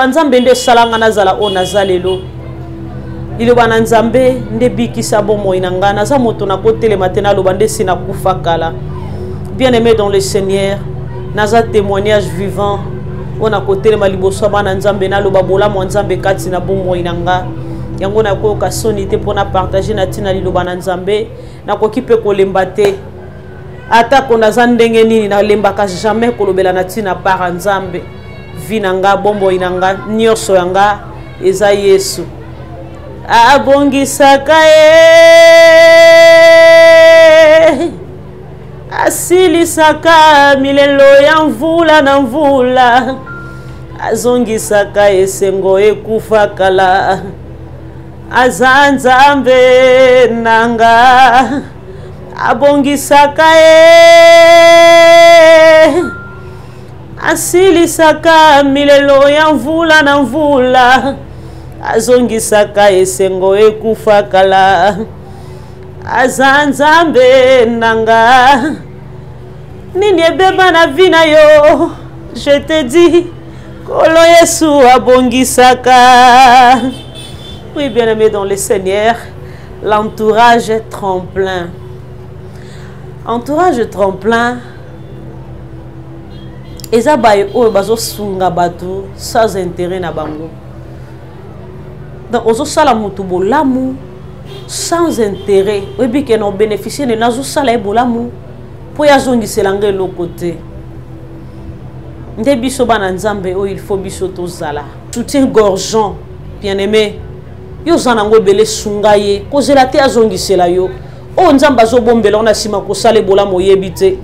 liloba nzambe nde salanga nazala o nazalelo liloba na nzambe nde bikisa bomoi na nga naza moto na kotelema te naloba nde sina kufa kala. Bien aimé dans le Seigneur, naza témoignage vivant on a kotelema liboso bana nzambe naloba bolamu nzambe kati na bomoi na nga yango na koyoka soni te mpona partager na tina liloba na nzambe nakoki mpe kolemba te ata ko naza ndenge nini nalembaka jamais kolobela na tina para nzambe vi na nga bomoi na nga nyonso ya nga eza Yesu abongisaka ye asilisaka milelo ya mvula na mvula azongisaka esengo ekufa kala aza nzambe nanga abongisaka ye asilisaka milelo ya mvula na mvula azongisaka esengo ekufa kala aza nzambe nanga nini ebeba na vi na yo. Je te dis kolo Yesu abongisaka. Oui, bien aimé dans le Seigneur, l'entourage tremplin. Entourage tremplin eza baye oyo bazosunga bato sans intérêt na bango. Donc ozosala mutu bolamu sans intérêt. Oyebi ke na bénéficier de nazosala bolamu po yazongisela nga eloko te. Nde biso bana nzambe oyo il faut biso tozala soutien gorgeant bien aimé yo zanango ebele sunga ye kozela te azongisela yo o nzambe azobombela ona sima kosala bolamu oyebi te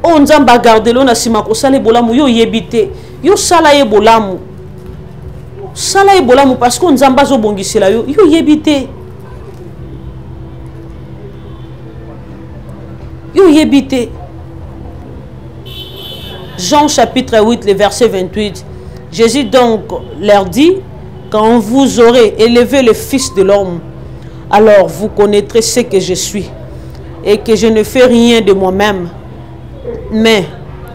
o nzambe agardela ona sima kosala bolamu yo oyebi te yo sala ye bolamu sala ye bolamu parce que nzambe azobongisela yo yo oyebi te yo oyebi te. Jean chapitre 8, le verset 28. Jésus donc leur dit, quand vous aurez élevé le Fils de l'homme, alors vous connaîtrez ce que je suis, et que je ne fais rien de moi-même, mais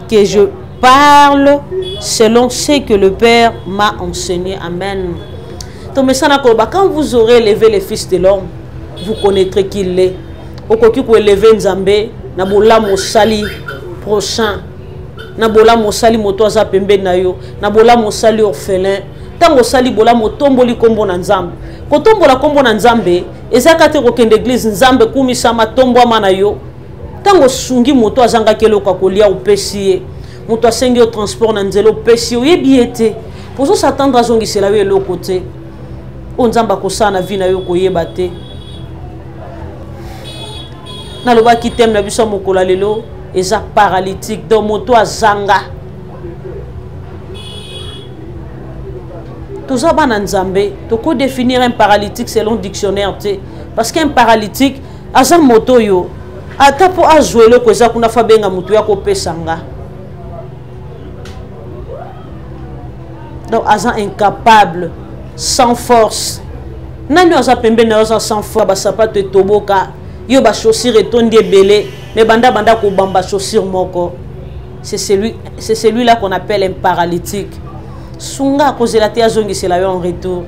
que je parle selon ce que le Père m'a enseigné. Amen. Donc, quand vous aurez élevé le Fils de l'homme, vous connaîtrez qui il est. Okoki ko élever Nzambe, na bola mosali prochain. Na bola mosali moto aza pembeni na yo, na bola mosali orphelin, tango sali bola motomboli kombo na Nzambe. Ko tombola kombo na Nzambe, ezaka te ko kende église Nzambe kumisa matombo ama na yo. Tango sungi moto azanga keloka kolia opesiye, moto asengi au transport na nzelo opesiye, oyebi ete. Pozo s'attendre a zongisela yo eloko te. O Nzamba kosana vi na yo koyeba te. Na loba ki tem na biso mokola lelo. Eza paralytique donc moto azanga toza bana nzambe toko définir un paralytique selon dictionnaire te parce qu'un paralytique aza moto yo ata po azwelo ko eza kuna fabenga moto ya ko pesanga donc aza incapable sans force nani aza pembe na aza sans force ba sapato toboka yo ba chaussure etondi ebele mais banda ko bamba chaussure moko c'est celui là qu'on appelle un paralytique sunga cause la te azongi c'est là en retour.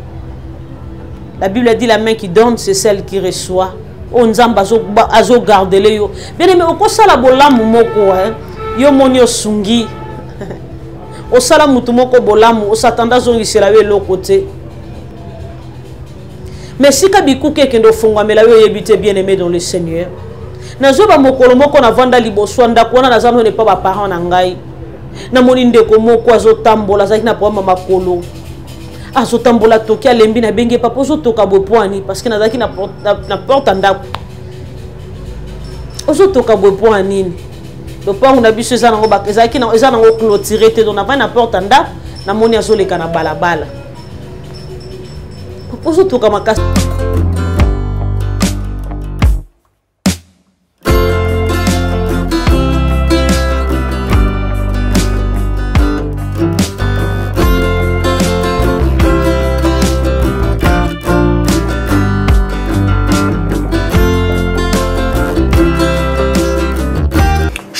La Bible dit la main qui donne c'est celle qui reçoit. On nzamba azo garder yo bien aimé okosala bolamu moko yo moni osungi osala mutu moko bolamu osatanda zongi c'est là yo côté. Mais si kabikuke kendo fongwamela yo yebite bien aimé dans le Seigneur. Nazoba mokolo moko na vanda liboso ndako wana nazano ne pas ba parents na ngai. Na moni ndeko moko azotambola zaki na poma makolo. Azotambola toki alembi na benge papa ozotoka bopwani parce que nazaki na porte ndako. Ozotoka bopwani. Le pont na biso za nango bakezaki na eza nango clôturer te donc na va na porte ndako na moni azoleka na balabala. Ozotoka makasi.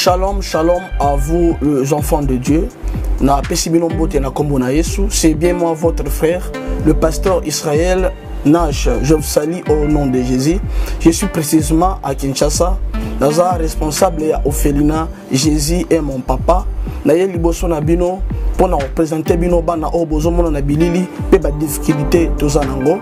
Shalom, shalom à vous les enfants de Dieu. na pesibino mbote na kombo na Yesu. C'est bien moi votre frère, le pasteur Israël Nash. Je vous salue au nom de Jésus. Je suis précisément à Kinshasa. Naza responsable ya Ophelina. Jésus est mon papa. Naye liboso na bino pour représenter bino bana o bozomona na bilili pe ba difficulté tozanango.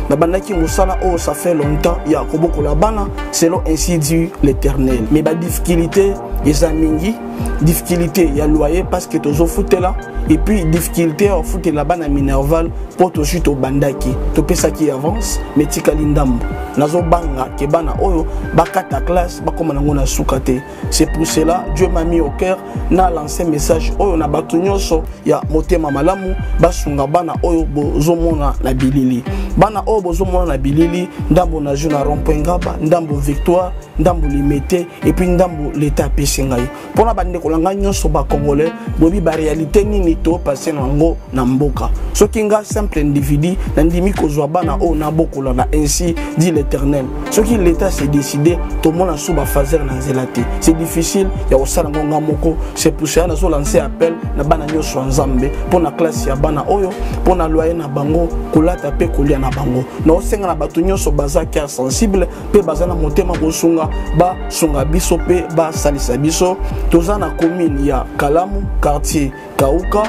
Na bandaki musala o ça fait longtemps ya koboko la bana selon ainsi dit l'Éternel. Mais ba difficulté yezamingi, difficulté ya loyer parce que tozo foutela et puis difficulté au foot la bana minerval pour to juste au bandaki. To pesa qui avance mais tikali ndambo. Nazo banga ke bana oyo bakata classe bakoma nango na sukate. C'est pour cela Dieu m'a mis au cœur na lancé message oyo na batu nyonso ya motema malamu basunga bana oyo bozomona na bilili. Bana oyo bozomona na bilili ndambo na juna rompengaba, ndambo victoire, ndambo limité et puis ndambo l'état pesingai. Pona bande kolanga nyonso ba congolais bobi ba réalité nini to passer nango na mboka. Soki nga simple individu na ndimi kozwa bana oyo na bokola na ainsi dit l'Éternel. Soki l'état s'est décidé to mona suba fazer na zelate. C'est difficile ya osala ngonga moko. C'est pour ça na so lancer appel na bana nyonso nzambe pona classe ya bana oyo pona loyer na bango kolata pe kolia na bango. Na osenga na batu nyonso baza cœur sensible pe baza na motema bosunga ba sunga biso pe ba salisa biso. Toza na commune ya Kalamu quartier Kauka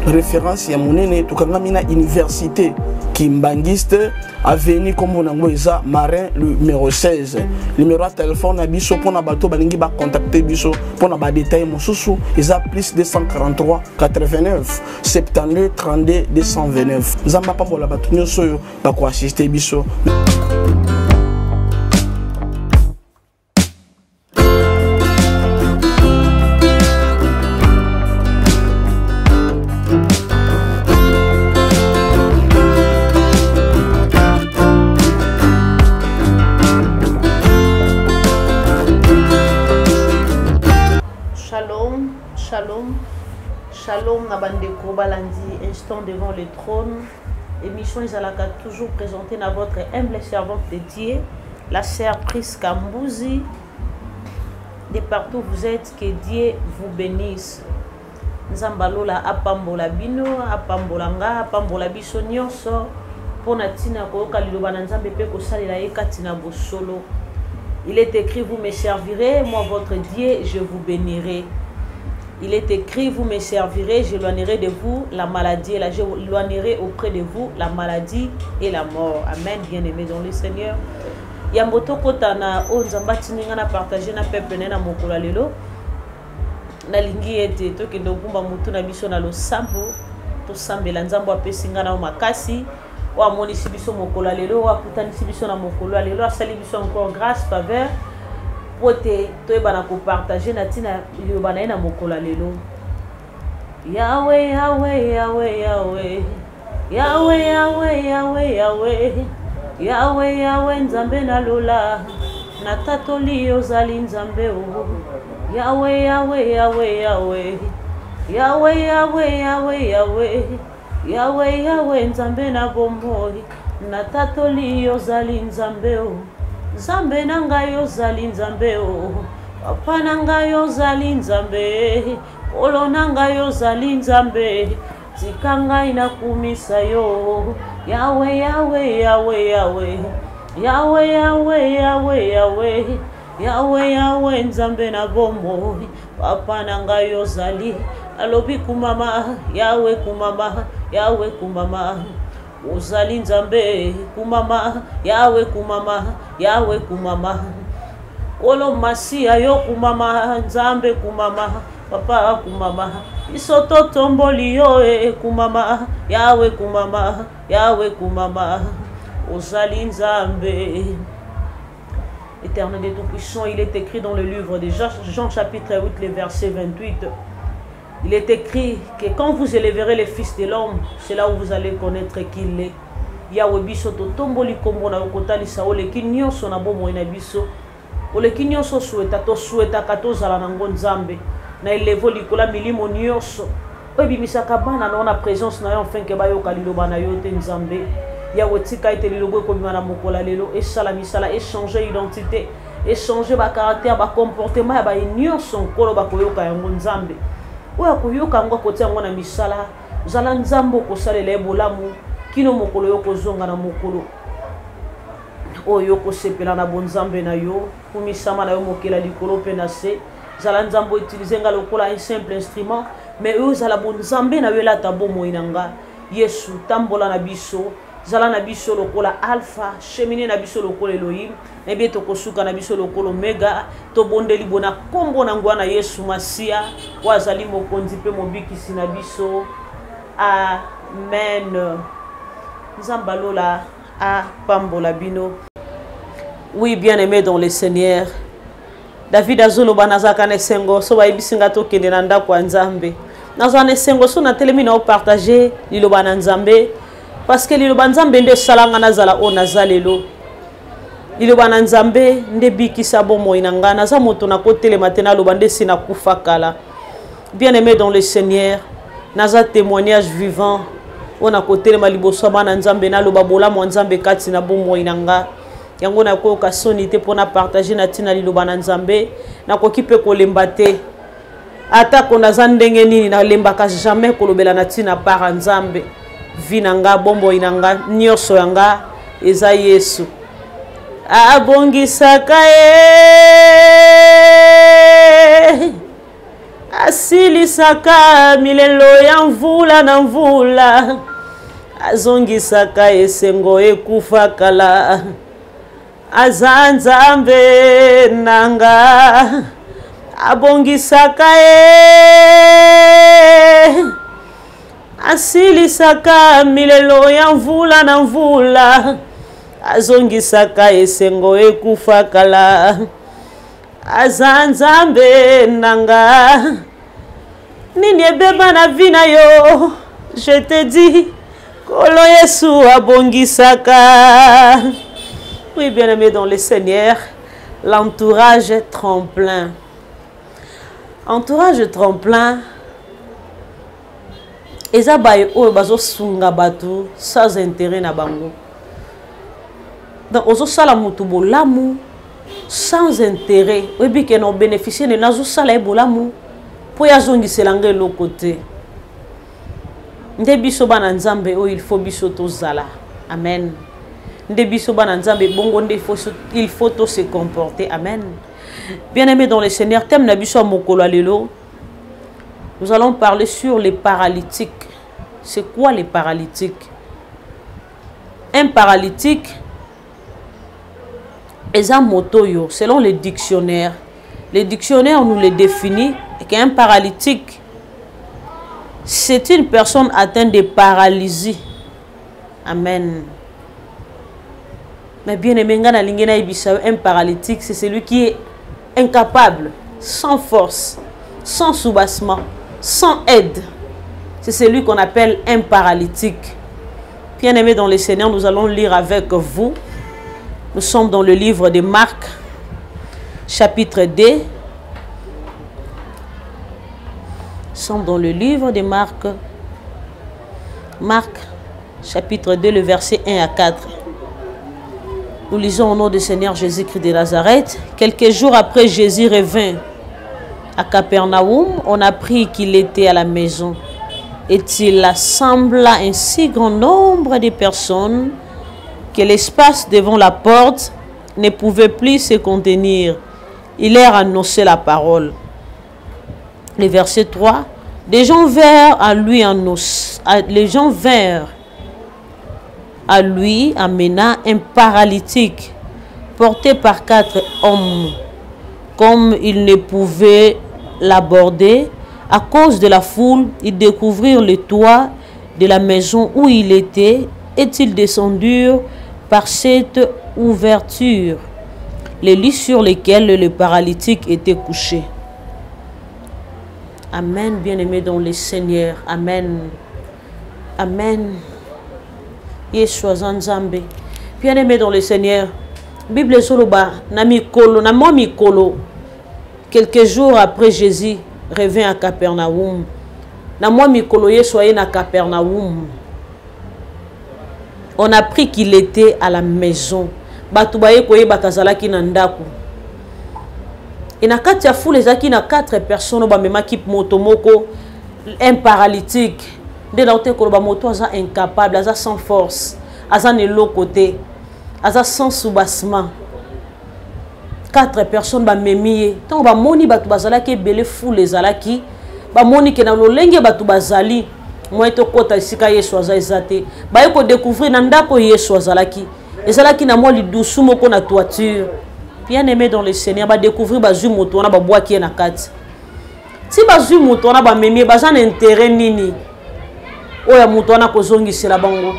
référence ya monene tukangami na université Kimbangiste avenue comme on a Marin le numéro 16 numéro de téléphone biso pour na bato balingi ba contacter biso pour na ba détail mosusu eza plus 243 89 72 32 229 nzamba pambola bato nyonso yo ba ko assister biso. Shalom Nabandeko Balandi, instant devant le trône. Émission Izalaka toujours présentée dans votre humble servante de Dieu, la sœur Priska Mbouzi. De partout vous êtes, que Dieu vous bénisse. Nzambalola apambola bino, apambola nga, apambola biso nyonso. Pona tina koyoka liloba na Nzambe pe kosalela ye katina bosolo. Il est écrit, vous me servirez, moi votre Dieu, je vous bénirai. Il est écrit, vous me servirez, j'éloignerai de vous la maladie et j'éloignerai auprès de vous la maladie et la mort. Amen, bien-aimés dans le Seigneur. Yamboto kotana o nzambati ninga na partager na peuple na mokolo lelo. Na lingi ete to kendo kumba mutu na biso na lo sambo to sambela nzambo apesinga na makasi wa monisi biso mokolo lelo wa kutanisi biso na mokolo lelo asali biso encore grâce faveur. Pote toyebana ko partager na tina yobana na mokola lelo. Yahweh Yahweh Yahweh Yahweh Yahweh Yahweh Yahweh Yahweh Yahweh Yahweh nzambe na lola na tatoli ozali nzambe o. Yahweh Yahweh Yahweh Yahweh Yahweh Yahweh Yahweh Yahweh Yahweh Yahweh nzambe na bomoi na tatoli ozali nzambe o. Nzambe nanga yo zali nzambe o. Papa nanga yo zali nzambe. Olo nanga yo zali nzambe. Tikanga inakumisa yo. Yahweh Yahweh Yahweh Yahweh Yahweh Yahweh Yahweh Yahweh Yahweh Yahweh nzambe na bombo. Papa nanga yo zali. Alobi kumama Yahweh kumama Yahweh kumama. Ozali nzambe kumama Yahweh kumama Yahweh kumama. Olo masia yo kumama nzambe kumama papa kumama. Isoto tomboli yo kumama Yahweh kumama Yahweh kumama. Ozali nzambe. Éternel de Tout-Puissant, il est écrit dans le livre de Jean chapitre 8, le verset 28. Il est écrit que quand vous élèverez le Fils de l'homme, c'est là où vous allez connaître qu'il est. Yahweh biso to tomboli kombo na okotali sa ole kinyo so na bomo na biso. Ole kinyo so soueta kato zala na ngonzambe. Na elevo likola milimo nyonso. Obi misaka bana na présence na yo enfin que ba yo kaliloba na yo te nzambe. Yahweh tika ite lilobo ko bima na mokola lelo et sala misala échanger identité, échanger ba caractère, ba comportement ya ba nyonso nkolo ba koyoka yango nzambe. oya koyoka ngo kotia ngo na misala zala nzambo kosalela ebolamu kino mokolo yo kozonga na mokolo oyo kosepela na bonzambe na yo kumisama na yo mokela likolo pe na se zala nzambo utiliser nga lokola un simple instrument mais oyo zala bonzambe na yo elata bomoi na nga Yesu tambola na biso zala na biso lokola alpha cheminer na biso lokola Elohim na bien tokosuka na biso lokola omega to bondeli bona kombo na ngwana Yesu Masia wazali mokonzi pe mobikisi na biso amen nzambalola a pambola bino. Oui, bien-aimé dans le Seigneur, David azoloba nazaka ne sengo so bayibisinga to kende na ndako ya Nzambe nazwa ne sengo so na telemi na partager liloba na Nzambe parce que liloba Nzambe nde salanga nazala o nazalelo liloba na Nzambe nde bikisa bomoi na nga naza moto na kotelema te na loba nde sina kufa kala. Bien-aimé dans le Seigneur, naza témoignage vivant ona kotelema liboso bana Nzambe na loba bolamu Nzambe kati na bomoi na nga yango na ko ka sonité pour na partager na tina liloba na Nzambe na ko kipe ko lemba te ata ko naza ndenge nini na lembaka jamais kolobela na tina par Nzambe vinanga bombo inanga nyoso yanga eza Yesu abongisaka asilisaka milelo ya mvula na mvula azongisaka esengo ekufa kala aza Nzambe nanga abongisaka asilisaka milelo ya mvula na mvula azongisaka esengo ekufa kala aza Nzambe nanga nini ebeba na vina yo je te dis kolo Yesu abongisaka. Oui, bien-aimé dans le Seigneur, l'entourage tremplin. Entourage tremplin, eza baye oyo bazo sunga batu sans intérêt na bango. Donc ozo sala mutu bolamu sans intérêt. Oyebi ke no bénéficier ne nazo sala e bolamu po ya zongisela nge lo côté. Nde biso bana Nzambe o il faut biso to zala. Amen. Il faut se comporter. Amen. Bien-aimés dans le Seigneur, thème nabiso mokolo alelo. Nous allons parler sur les paralytiques. C'est quoi les paralytiques? Un paralytique est un motoyo selon les dictionnaires. Les dictionnaires nous le définissent qu'un paralytique c'est une personne atteinte de paralysie. Amen. Mais bien aimé, un paralytique, c'est celui qui est incapable, sans force, sans soubassement, sans aide. C'est celui qu'on appelle un paralytique. Bien aimé dans le Seigneur, nous allons lire avec vous. Nous sommes dans le livre de Marc, chapitre 2. Nous sommes dans le livre de Marc. Marc, chapitre 2, le verset 1 à 4. Nous lisons au nom du Seigneur Jésus-Christ de Nazareth. Quelques jours après, Jésus revint à Capernaum. On apprit qu'il était à la maison. Et il assembla un si grand nombre de personnes que l'espace devant la porte ne pouvait plus se contenir. Il leur annonçait la parole. Le verset 3. Les gens vinrent à lui à lui amena un paralytique porté par 4 hommes. Comme ils ne pouvaient l'aborder à cause de la foule, ils découvrirent le toit de la maison où il était et ils descendirent par cette ouverture les lits sur lesquels le paralytique était couché. Amen, bien-aimés dans le Seigneur. Amen. Amen. Yeshua Nzambe. Bien-aimé dans le Seigneur, Bible soloba na mikolo na mo mikolo. Quelques jours après Jésus revint à Capernaum. Na mo mikolo Yeshua na Capernaum. On a appris qu'il était à la maison. Batu baye koye bakazalaki na ndako. Et na kati ya foule ezaki na 4 personnes ba mema kip motomoko un paralytique de l'autre koloba moto aza incapable, aza sans force, aza ne l'autre côté, aza sans soubassement. 4 personnes ba memie tant ba moni batu bazala ki belé fou les alaki ba moni ke na lolenge batu bazali moi to kota isika Yesu aza ezate ba yeko découvrir na ndako Yesu azalaki ezalaki na moi lidusu moko na toiture. Bien aimé dans le Seigneur, ba découvrir ba zu moto na ba bois qui na kati. Si ba zu moto na ba memie baza na intérêt nini oya moto na kozongisela bango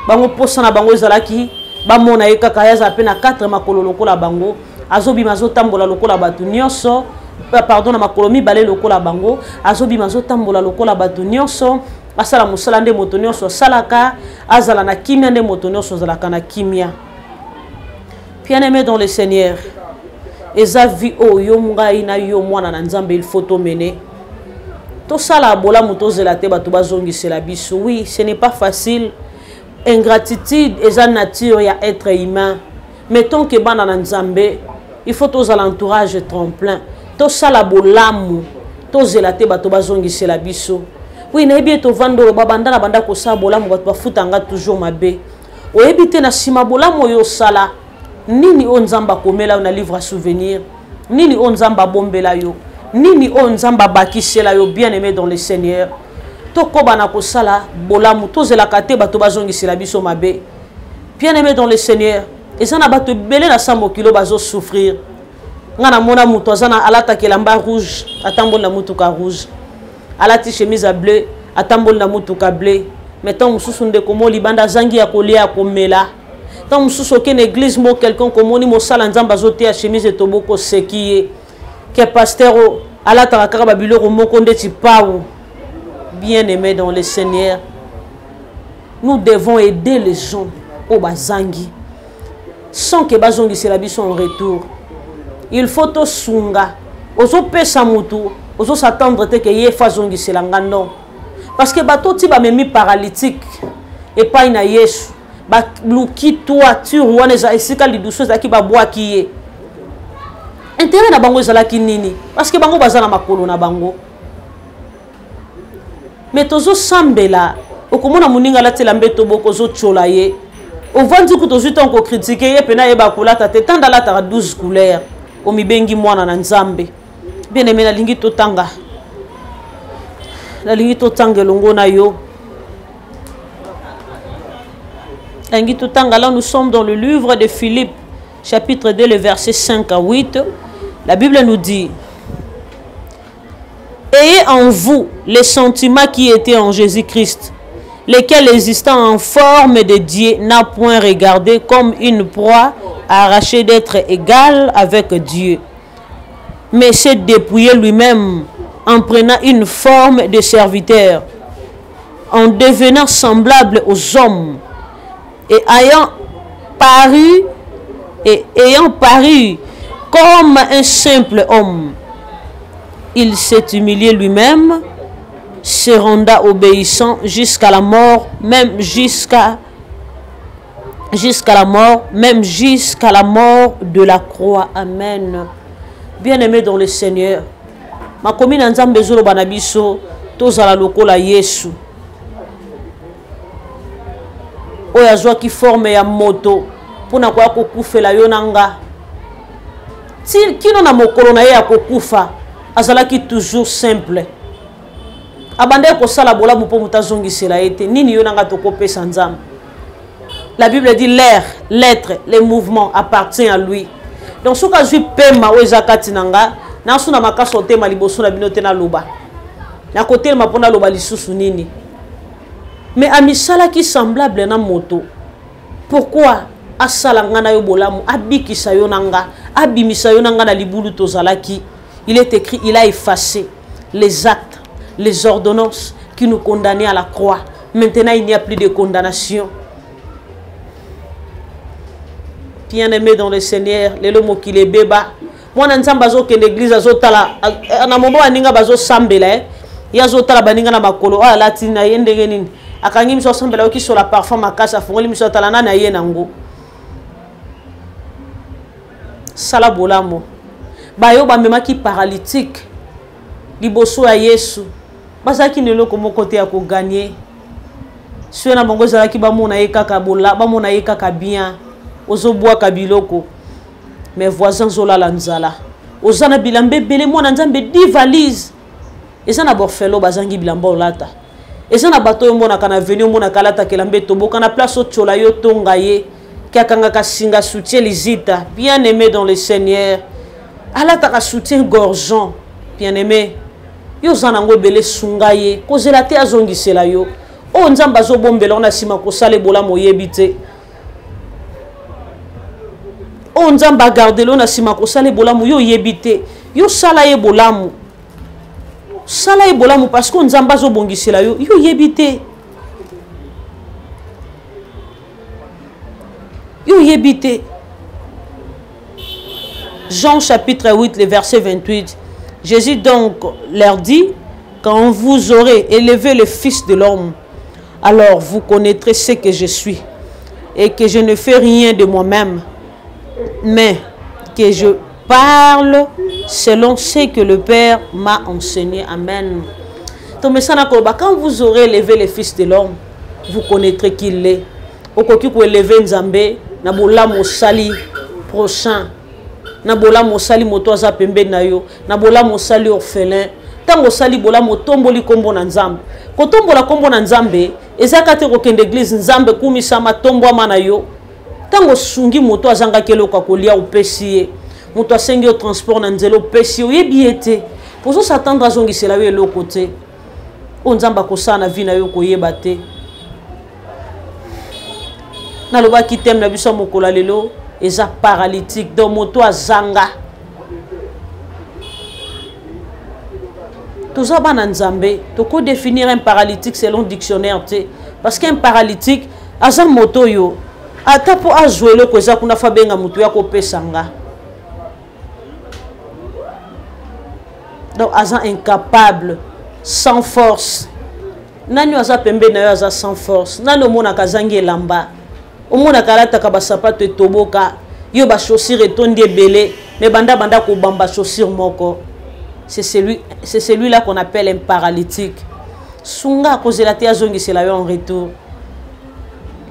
bango posa na bango ezalaki ba mona ekaka ya za pe na 4 makolo lokola bango azobi mazo tambola lokola batu nyonso pardon na makolo mibale lokola bango azobi mazo tambola lokola batu nyonso asala musala nde moto nyonso salaka azala na kimia nde moto nyonso zalaka na kimia. Bien-aimé dans le Seigneur, eza vi oyo ngai na yo mwana na Nzambe il faut to mener to sala bola moto zela te batu bazongisela biso. Oui, ce n'est pas facile. Ingratitude eza nature ya être humain. Mettons que bana na Nzambe il faut tous à l'entourage tremplin to sala bolamu to zela te batu bazongisela biso. Oui, na bien to vando babanda na banda ko sala bolamu batu bafutanga toujours mabe oyebite na sima bolamu yo sala nini o Nzamba komela na livre à souvenir, nini o Nzamba bombela yo, nini o Nzamba bakisela yo. Bien-aimé dans le Seigneur, to kobana ko sala bolamu to zela kate bato bazongisela biso mabe. Bien-aimé dans le Seigneur, ezana bato belé na sambo kilo bazo souffrir. Ngana mona muto azana alata kelamba rouge atambol na mutuka rouge, alati chemise à bleu atambol na mutuka bleu. Mettons mususu ndeko mo libanda zangi ya kolia komela. Tant mususu ke na église mo quelqu'un komoni mo sala Nzamba zote ya chemise toboko sekiye que pasteur alata kaka babiloko moko ndeti paou. Bien-aimé dans le Seigneur, nous devons aider les gens au bazangi sans que bazongi c'est la biso en retour. Il faut to sunga ozo pesa mutu ozo s'attendre te que yefa zongi c'est la ngando parce que bato ti ba memi paralytique et pas ina Yesu ba luki toiture wana za esika liduso za ki ba bois ki ye intérêt na bango ezala ki nini parce que bango bazana makolo na bango. Mais tozo sambela okomona muninga la tela mbeto boko zo chola ye o vandi ku tozo tanko critiquer ye pena ye ba kolata te tanda la ta 12 couleurs o mibengi mwana na Nzambe. Bien-aimé na lingi totanga la lingi totanga longo na yo lingi totanga. Là nous sommes dans le livre de Philippe chapitre 2 le verset 5 à 8. La Bible nous dit: ayez en vous les sentiments qui étaient en Jésus-Christ, lesquels existant en forme de Dieu n'a point regardé comme une proie arrachée d'être égal avec Dieu, mais s'est dépouillé lui-même en prenant une forme de serviteur, en devenant semblable aux hommes, et ayant paru comme un simple homme. Il s'est humilié lui-même, se renda obéissant jusqu'à la mort, même jusqu'à la mort de la croix. Amen. Bien-aimé dans le Seigneur, ma commune Nzambe zolo banabiso tozala lokola Yesu. Oya zwa ki forme ya moto pona kwa kokufela yo nanga. Ti kino na mokolo na ye ya kokufa azalaki toujours simple. Abande ko sala bola mu po mutazongisela ete nini yo nanga tokopesa Nzambe. La Bible dit l'air, l'être, les mouvements appartient à lui. Donc ce que je pema wezakati nanga na suna makaso tema liboso na binote na loba. Na côté ma pona loba lisusu nini. Mais amisala qui semblable na moto. Pourquoi asala ngana yo bolamu abikisa yo nanga abimisa yo nanga na libulu tozalaki? Il est écrit, il a effacé les actes, les ordonnances qui nous condamnaient à la croix. Maintenant, il n'y a plus de condamnation. Bien-aimé dans le Seigneur, les lomo qui les béba. Moi, je suis que l'église a zotala. Na mobo aninga bazo sambela. Ya zotala baninga na makolo. Ah la tina yende genin. Akangi miso sambela oki sur la parfum makasa fongoli miso tala na ye nango. Sala bolamo. Bayo ba mema ki paralytique. Liboso ya Yesu. bazaki nelo komo côté ya ko gagner ceux na bango zalaki ba mona ekaka bola ba mona ekaka bien ozobwa kabiloko mes voisins zolala nzala ozana bilambe bele mona nzambe 10 valises eza na borfelo bazangi bilamba olata eza na bato yo mona kana venu mona kalata kelambe toboka na place otchola yo tonga ye kiakanga kasinga soutien lizita bien aimé dans le Seigneur alata ka soutien gorgeant bien aimé yo zana ngo bele sunga ye kozela te azongisela yo o nzamba zo bombela ona sima ko sale bola moyebite o nzamba gardelo na sima ko sale bola mo yo yebite yo sala ye bolamu sala ye bolamu parce que nzamba zo bongisela yo yo yebite yo yebite. Jean chapitre 8 le verset 28 Jésus donc leur dit quand vous aurez élevé le Fils de l'homme alors vous connaîtrez ce que je suis et que je ne fais rien de moi-même mais que je parle selon ce que le Père m'a enseigné. Amen. Donc, quand vous aurez élevé le Fils de l'homme, vous connaîtrez qui il est. Au cas où élever Nzambe, na bola mosali prochain, na bola mosali motoza pembe na yo, na bola mosali orphelin. Tango sali bola motomboli kombo na Nzambe. Kotombola kombo na Nzambe, ezaka te kokende église Nzambe kumisama tombo mana yo. Tango sungi moto azanga kelo kakolia upesiye. Moto asengi au transport na nzelo pesi o yebiete. Pozo s'attendre à zongi sela yo lo côté. O Nzamba ko sana vi na yo ko yeba te. Na loba ki tem na biso mokola lelo eza paralytique donc moto azanga. Toza bana Nzambe, to ko définir un paralytique selon dictionnaire te parce qu'un paralytique aza moto yo ata po azwelo ko eza kuna fabenga moto ya ko pesanga. Donc aza incapable, sans force. Nani aza pembe na yo aza sans force. Nani omona kazangi elamba. Omona kalata ka basapato etoboka. Yo ba chaussure etondi ebele, mais banda ko bamba chaussure moko. C'est celui-là qu'on appelle un paralytique. Sunga kozela te azongisela yo en retour.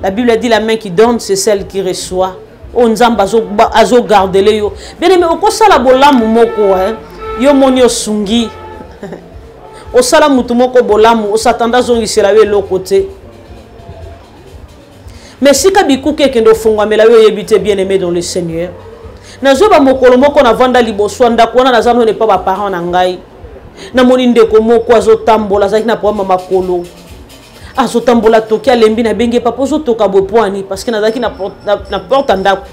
La Bible dit la main qui donne, c'est celle qui reçoit. O Nzamba azo gardele yo. Bien aimé, okosala bolamu moko hein. Yo moni osungi. Osala mutu moko bolamu, osatanda zongisela yo eloko te. Mais si kabikuke kendo fungwamela yo yebite bien aimé dans le Seigneur. Nazo ba mokolo moko na vanda liboso ndako wana nazano ne pas ba parents na ngai. Na moni ndeko moko azotambola zaki na poma makolo. Azotambola toki alembi na benge papa ozotoka bopwani parce que nazaki na porte ndako.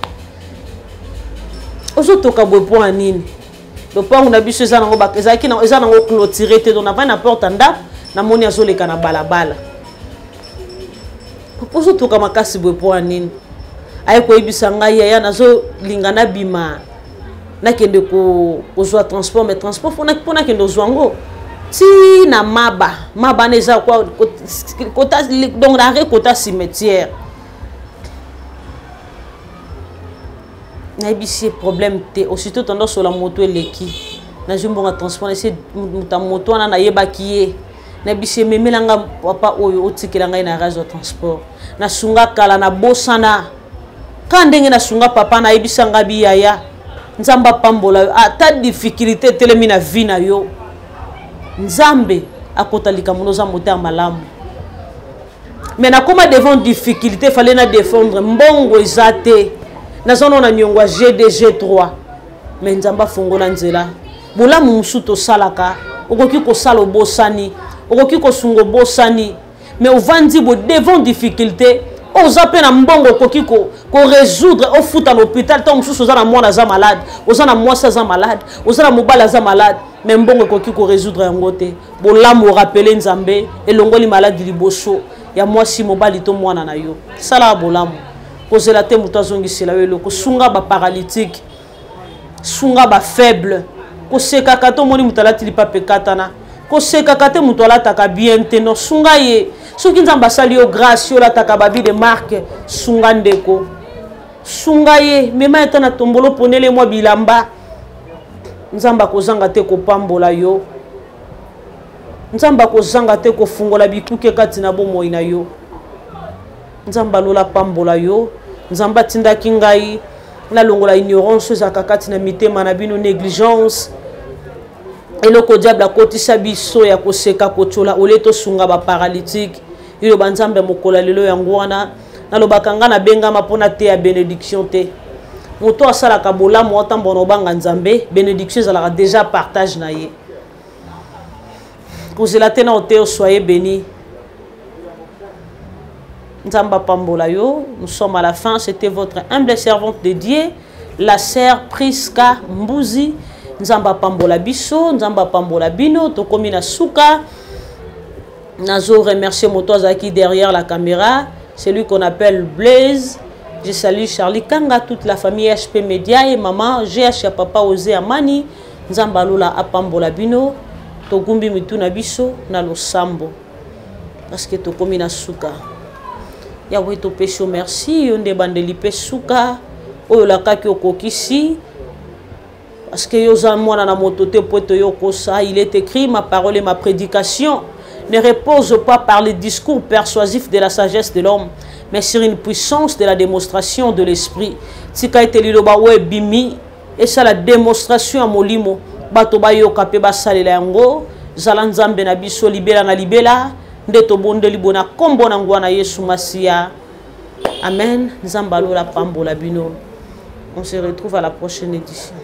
Ozotoka bopwani nini? Le pont on a vu ces anneaux bakazaki na ezana ngo clôturer te donc na porte ndako na moni azoleka na balabala. Pozo toka makasi bopwani nini? Ay ko ibisa ngai ya nazo lingana bima na kende ko ozwa transport mais transport pona kende zwango ti na maba neza kwa kota donc la kota cimetière na ibisi problème te aussitôt tendance sur la moto eleki na jumbo transport ese muta moto na yebaki ye na ibisi memelanga papa oyo otikela ngai na réseau transport na sunga kala na bosana kandenge na sunga papa na ibisanga biyaya Nzamba pambola ata difficulté telemi na vie na yo Nzambe akotalika monoza moteur malamu mais na koma devant difficulté fallait na défendre mbongo ezate na zono na nyongwa GDG3 mais Nzamba fongola nzela bolamu musuto salaka okoki ko sala bosani okoki ko sungo bosani mais ovandi bo devant difficulté oza pe na mbongo okoki ko résoudre au foot à l'hôpital tant mususu oza na mwana za malade oza na mwasa za malade oza na mobala za malade mais mbongo okoki ko résoudre yango te bolamu rappeler Nzambe elongoli malade liboso ya mwasi mobali to mwana na yo sala bolamu kozela te muto azongisela yo eloko sunga ba paralytique sunga ba faible koseka kato moni mutalati lipape katana koseka kate muto alataka bien te no sunga ye soki Nzamba sali yo grâce yo lataka babi de marque sunga ndeko sunga ye mema etana tombolo ponele mwa bilamba Nzamba kozanga te kopambola yo nzamba ko zanga te ko fungola bikuke kati na bomoi na yo nzamba lola pambola yo nzamba tindaki ngai na longola ignorance za kakati na mitema na bino négligence eloko diable akotisa biso ya koseka kotola oleto sunga ba paralytique ilo banzambe mokola lelo yango wana nalobaka nga na bengama mpona te ya bénédiction te moto asalaka bolamu otambono banga nzambe bénédiction ezalaka déjà partage na ye kozela te na ote soyez béni nzamba pambola yo. Nous sommes à la fin, c'était votre humble servante de Dieu la sœur Priska Mbuzi. Nzamba pambola biso nzamba pambola bino tokomi na suka. Nazo remercier motoza qui derrière la caméra, celui qu'on appelle Blaise. Je salue Charlie Kanga, toute la famille HP Media et maman GH ya papa Ose Amani. Nzamba lola apambola bino togumbi mituna biso na losambo parce que tokomi na suka. Yahweh to pécho merci yonde bandeli pe suka oyo la kaki okokisi parce que yoza mwana na motote pote yokosa. Il est écrit ma parole et ma prédication ne repose pas par les discours persuasifs de la sagesse de l'homme, mais sur une puissance de la démonstration de l'esprit. Tika ete liloba we bimi et ça la démonstration à molimo bato ba yoka pe basalela yango zala nzambe na biso libela na libela ndeto bondeli bona kombo na ngwana Yesu Masia. Amen. Nzamba lola pambola bino. On se retrouve à la prochaine édition.